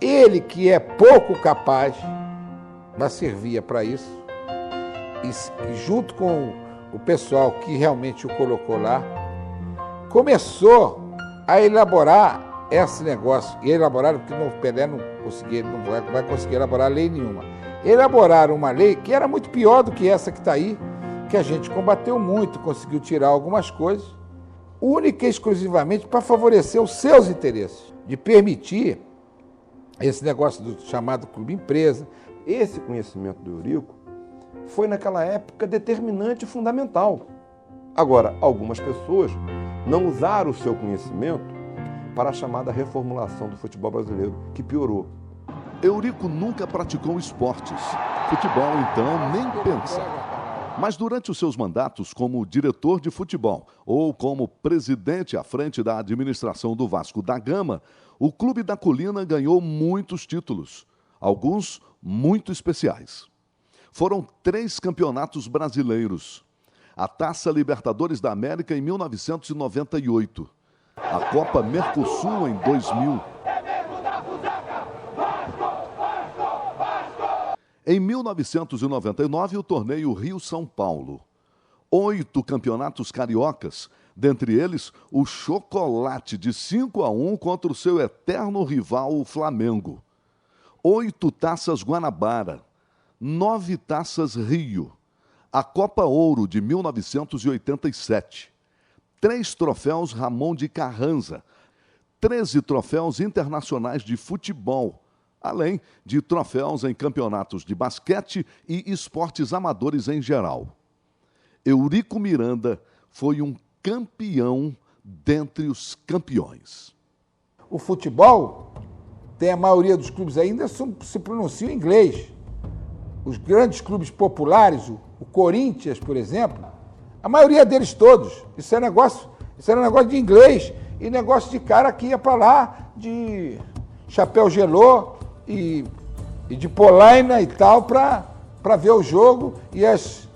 Ele, que é pouco capaz, mas servia para isso, e junto com o pessoal que realmente o colocou lá, começou a elaborar esse negócio. E elaboraram, porque o Pelé não vai conseguir elaborar lei nenhuma. Elaboraram uma lei que era muito pior do que essa que está aí, que a gente combateu muito, conseguiu tirar algumas coisas, única e exclusivamente para favorecer os seus interesses, de permitir esse negócio do chamado clube empresa. Esse conhecimento do Eurico foi naquela época determinante e fundamental. Agora, algumas pessoas não usaram o seu conhecimento para a chamada reformulação do futebol brasileiro, que piorou. Eurico nunca praticou esportes. Futebol, então, nem pensa. Mas durante os seus mandatos como diretor de futebol ou como presidente à frente da administração do Vasco da Gama, o Clube da Colina ganhou muitos títulos, alguns muito especiais. Foram 3 campeonatos brasileiros. A Taça Libertadores da América em 1998. A Copa Mercosul em 2000. Em 1999, o torneio Rio-São Paulo. 8 campeonatos cariocas, dentre eles o chocolate de 5-1 contra o seu eterno rival, o Flamengo. 8 taças Guanabara, 9 taças Rio, a Copa Ouro de 1987, 3 troféus Ramon de Carranza, 13 troféus internacionais de futebol, além de troféus em campeonatos de basquete e esportes amadores em geral. Eurico Miranda foi um campeão dentre os campeões. O futebol, tem a maioria dos clubes ainda se pronunciam em inglês. Os grandes clubes populares, o Corinthians, por exemplo, a maioria deles todos, isso era negócio de inglês e negócio de cara que ia para lá de chapéu gelô e de polaina e tal para ver o jogo e as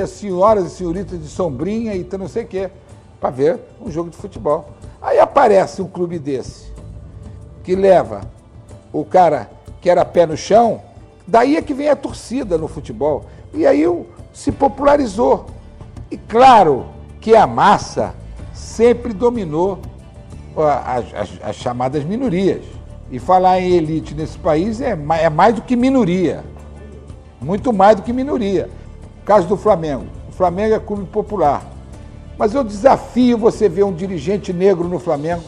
senhoras e senhoritas de sombrinha e não sei o quê, para ver um jogo de futebol. Aí aparece um clube desse, que leva o cara que era pé no chão, daí é que vem a torcida no futebol. E aí se popularizou. E claro que a massa sempre dominou as chamadas minorias. E falar em elite nesse país é mais do que minoria. Muito mais do que minoria. Caso do Flamengo. O Flamengo é clube popular. Mas eu desafio você ver um dirigente negro no Flamengo.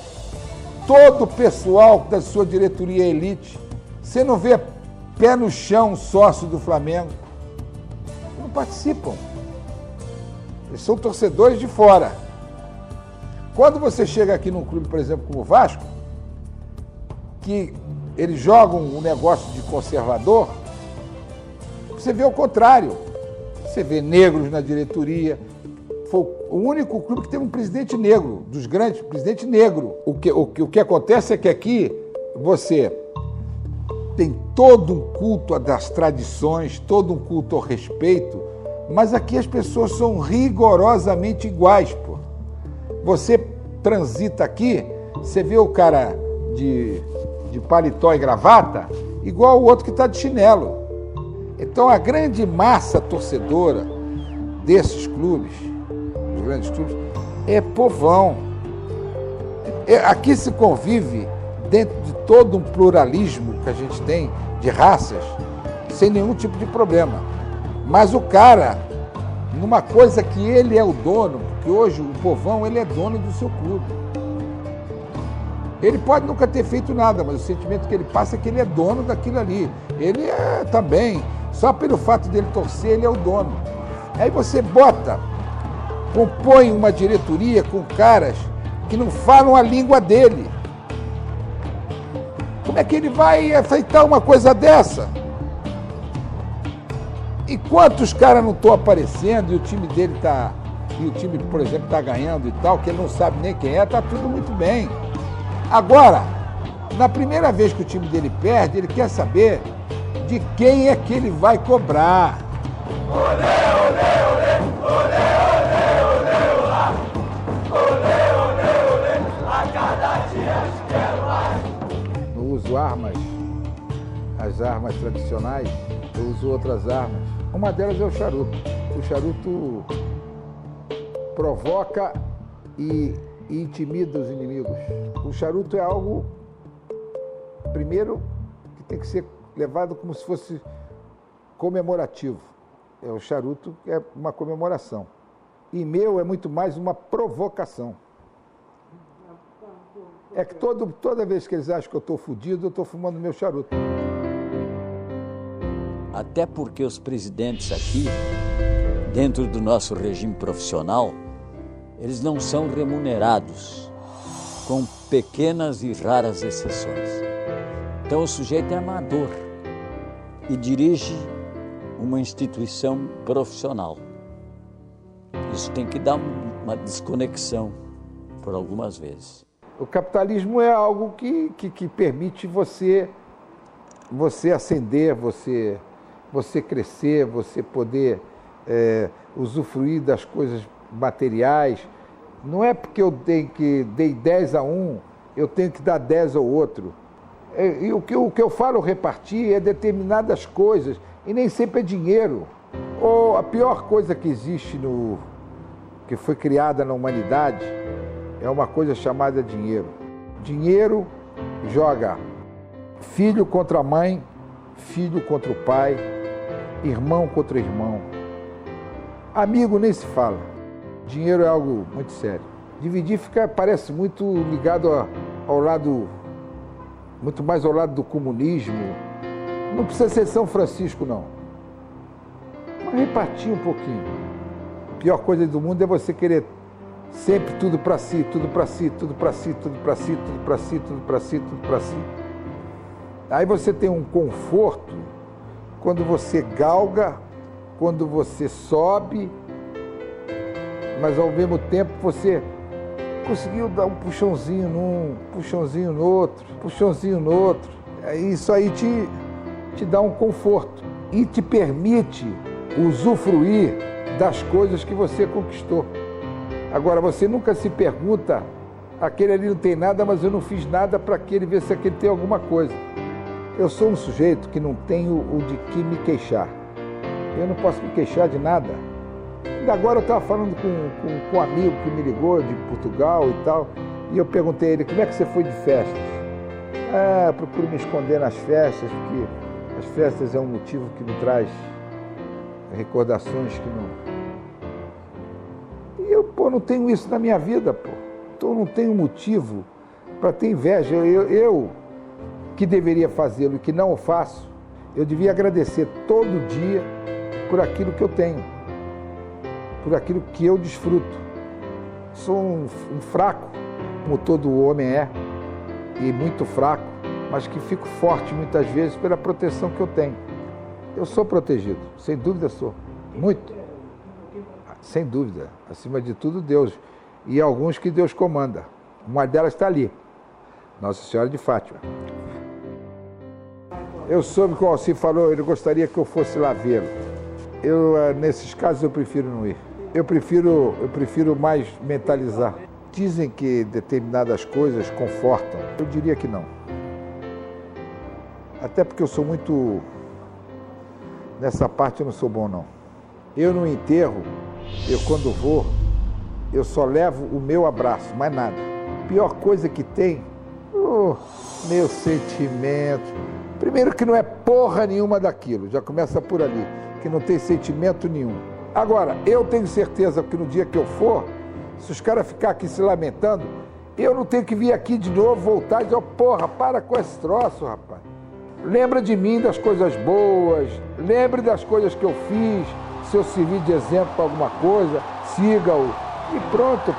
Todo o pessoal da sua diretoria é elite. Você não vê pé no chão sócio do Flamengo. Não participam. Eles são torcedores de fora. Quando você chega aqui num clube, por exemplo, como o Vasco, que eles jogam um negócio de conservador, você vê o contrário. Você vê negros na diretoria. Foi o único clube que teve um presidente negro, dos grandes, presidente negro. O que acontece é que aqui você tem todo um culto das tradições, todo um culto ao respeito, mas aqui as pessoas são rigorosamente iguais, pô. Você transita aqui, você vê o cara de paletó e gravata, igual o outro que está de chinelo. Então a grande massa torcedora desses clubes, os grandes clubes, é povão. Aqui se convive dentro de todo um pluralismo que a gente tem de raças, sem nenhum tipo de problema. Mas o cara, numa coisa que ele é o dono, porque hoje o povão ele é dono do seu clube. Ele pode nunca ter feito nada, mas o sentimento que ele passa é que ele é dono daquilo ali. Ele é também, só pelo fato dele torcer, ele é o dono. Aí você compõe uma diretoria com caras que não falam a língua dele. Como é que ele vai aceitar uma coisa dessa? E quantos caras não estão aparecendo e o time dele está, e o time, por exemplo, está ganhando e tal, que ele não sabe nem quem é, está tudo muito bem. Agora, na primeira vez que o time dele perde, ele quer saber de quem é que ele vai cobrar. Não uso armas as armas tradicionais, eu uso outras armas. Uma delas é o charuto. O charuto provoca e intimida os inimigos. O charuto é algo, primeiro, que tem que ser levado como se fosse comemorativo. O charuto é uma comemoração. E meu é muito mais uma provocação. É que toda vez que eles acham que eu estou fudido, eu estou fumando meu charuto. Até porque os presidentes aqui, dentro do nosso regime profissional, eles não são remunerados, com pequenas e raras exceções. Então o sujeito é amador e dirige uma instituição profissional. Isso tem que dar uma desconexão por algumas vezes. O capitalismo é algo que permite você ascender, você crescer, você poder usufruir das coisas materiais. Não é porque eu dei 10 a um, eu tenho que dar 10 ao outro. E o que eu falo repartir é determinadas coisas, e nem sempre é dinheiro. Ou a pior coisa que existe, que foi criada na humanidade, é uma coisa chamada dinheiro. Dinheiro joga filho contra mãe, filho contra o pai, irmão contra irmão. Amigo nem se fala. Dinheiro é algo muito sério. Dividir parece muito ligado ao lado, muito mais ao lado do comunismo. Não precisa ser São Francisco, não. Mas repartir um pouquinho. A pior coisa do mundo é você querer sempre tudo para si, tudo para si, tudo para si, tudo para si, tudo para si, tudo para si, tudo para si. Aí você tem um conforto quando você galga, quando você sobe, mas ao mesmo tempo você conseguiu dar um puxãozinho num, puxãozinho no outro, puxãozinho no outro. Isso aí te dá um conforto e te permite usufruir das coisas que você conquistou. Agora, você nunca se pergunta, aquele ali não tem nada, mas eu não fiz nada para aquele ver se aquele tem alguma coisa. Eu sou um sujeito que não tenho o de que me queixar. Eu não posso me queixar de nada. Ainda agora eu estava falando com um amigo que me ligou de Portugal e tal, e eu perguntei a ele, como é que você foi de festas? Eu procuro me esconder nas festas, porque as festas é um motivo que me traz recordações que não... E eu, não tenho isso na minha vida, Então não tenho motivo para ter inveja. Eu que deveria fazê-lo e que não o faço, eu devia agradecer todo dia por aquilo que eu tenho, por aquilo que eu desfruto. Sou um fraco, como todo homem é, e muito fraco, mas que fico forte muitas vezes pela proteção que eu tenho. Eu sou protegido, sem dúvida sou, muito. Sem dúvida, acima de tudo Deus, e alguns que Deus comanda. Uma delas está ali, Nossa Senhora de Fátima. Eu soube que o Alcir falou, ele gostaria que eu fosse lá vê-lo. Nesses casos, eu prefiro não ir. Eu prefiro mais mentalizar. Dizem que determinadas coisas confortam. Eu diria que não. Até porque eu sou muito... Nessa parte eu não sou bom, não. Eu no enterro, quando vou, eu só levo o meu abraço, mais nada. Pior coisa que tem, meu sentimento. Primeiro que não é porra nenhuma daquilo, já começa por ali, que não tem sentimento nenhum. Agora, eu tenho certeza que no dia que eu for, se os caras ficarem aqui se lamentando, eu não tenho que vir aqui de novo, voltar e dizer, porra, para com esse troço, rapaz. Lembra de mim, das coisas boas, lembre das coisas que eu fiz, se eu servir de exemplo para alguma coisa, siga-o e pronto,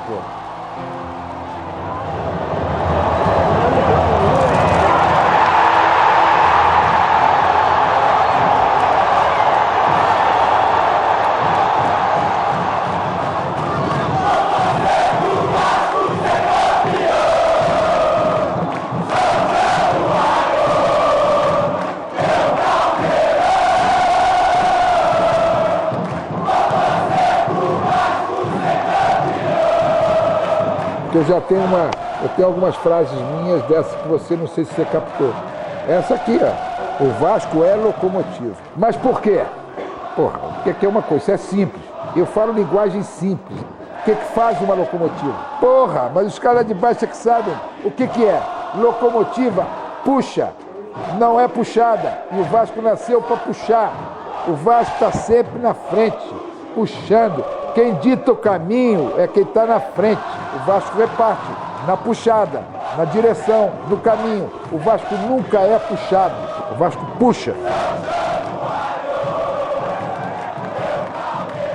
Eu tenho algumas frases minhas dessas que você não sei se você captou. Essa aqui, ó. O Vasco é locomotiva. Mas por quê? Porra, porque aqui é uma coisa, isso é simples. Eu falo linguagem simples. O que faz uma locomotiva? Porra, mas os caras de baixo é que sabem o que é. Locomotiva puxa, não é puxada. E o Vasco nasceu para puxar. O Vasco está sempre na frente, puxando. Quem dita o caminho é quem está na frente. O Vasco reparte na puxada, na direção, no caminho. O Vasco nunca é puxado. O Vasco puxa.